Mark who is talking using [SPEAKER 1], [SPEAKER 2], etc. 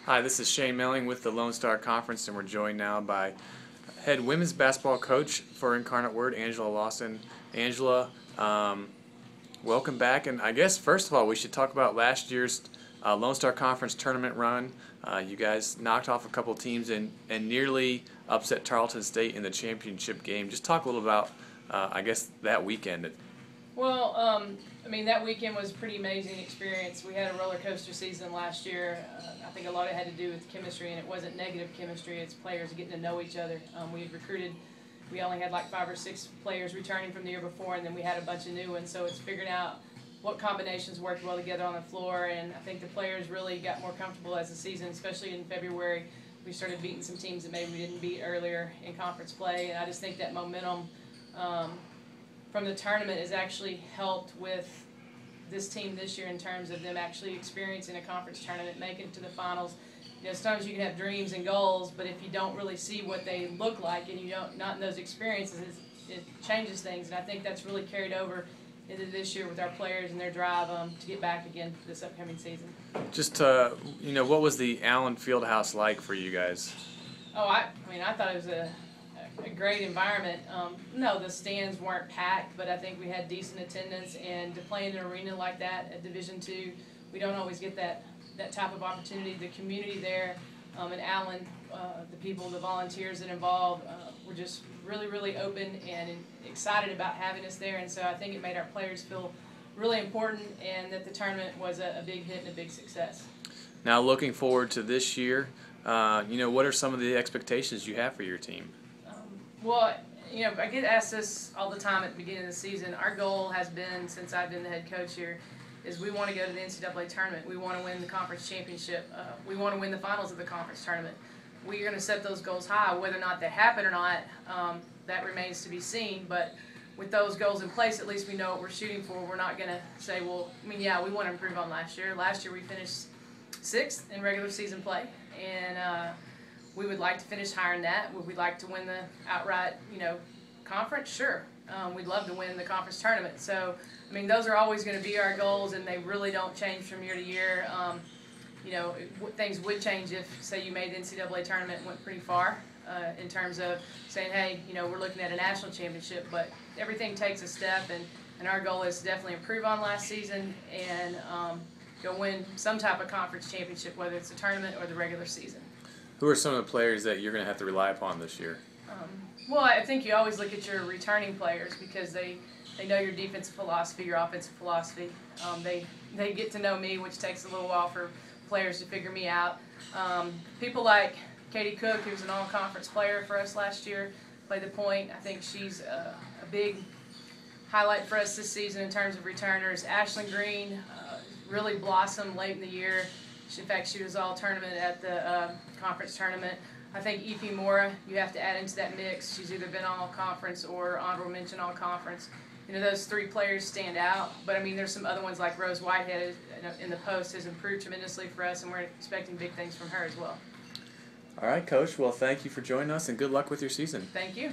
[SPEAKER 1] Hi, this is Shane Melling with the Lone Star Conference, and we're joined now by head women's basketball coach for Incarnate Word, Angela Lawson. Angela, welcome back. And I guess, first of all, we should talk about last year's Lone Star Conference tournament run. You guys knocked off a couple teams and nearly upset Tarleton State in the championship game. Just talk a little about, I guess, that weekend.
[SPEAKER 2] Well, that weekend was a pretty amazing experience. We had a roller coaster season last year. I think a lot of it had to do with chemistry, and it wasn't negative chemistry. It's players getting to know each other. We only had like 5 or 6 players returning from the year before, and then we had a bunch of new ones. So it's figuring out what combinations worked well together on the floor, and I think the players really got more comfortable as the season, especially in February. We started beating some teams that maybe we didn't beat earlier in conference play, and I just think that momentum from the tournament has actually helped with this team this year in terms of them actually experiencing a conference tournament, making it to the finals. You know, sometimes you can have dreams and goals, but if you don't really see what they look like and you don't not in those experiences, it changes things. And I think that's really carried over into this year with our players and their drive to get back again this upcoming season.
[SPEAKER 1] Just what was the Allen Fieldhouse like for you guys?
[SPEAKER 2] Oh, I thought it was a great environment. No, the stands weren't packed, but I think we had decent attendance, and to play in an arena like that at Division II, we don't always get that type of opportunity. The community there in Allen, the people, the volunteers that involved were just really, really open and excited about having us there, and so I think it made our players feel really important and that the tournament was a big hit and a big success.
[SPEAKER 1] Now, looking forward to this year, what are some of the expectations you have for your team?
[SPEAKER 2] Well, I get asked this all the time at the beginning of the season. Our goal has been, since I've been the head coach here, is we want to go to the NCAA tournament. We want to win the conference championship. We want to win the finals of the conference tournament. We're going to set those goals high. Whether or not they happen or not, that remains to be seen. But with those goals in place, at least we know what we're shooting for. We're not going to say, well, yeah, we want to improve on last year. Last year we finished 6th in regular season play, and we would like to finish higher than that. Would we like to win the outright, conference? Sure. We'd love to win the conference tournament. So, those are always going to be our goals, and they really don't change from year to year. Things would change if, say, you made the NCAA tournament and went pretty far in terms of saying, hey, we're looking at a national championship. But everything takes a step, and our goal is to definitely improve on last season and go win some type of conference championship, whether it's the tournament or the regular season.
[SPEAKER 1] Who are some of the players that you're going to have to rely upon this year?
[SPEAKER 2] Well, I think you always look at your returning players because they know your defensive philosophy, your offensive philosophy. They get to know me, which takes a little while for players to figure me out. People like Katie Cook, who was an all-conference player for us last year, played the point. I think she's a big highlight for us this season in terms of returners. Ashlyn Green really blossomed late in the year. In fact, she was all-tournament at the conference tournament. I think Ify Mora, you have to add into that mix. She's either been all-conference or honorable mention all-conference. Those 3 players stand out. But, there's some other ones like Rose Whitehead in the post has improved tremendously for us, and we're expecting big things from her as well.
[SPEAKER 1] All right, Coach. Well, thank you for joining us, and good luck with your season.
[SPEAKER 2] Thank you.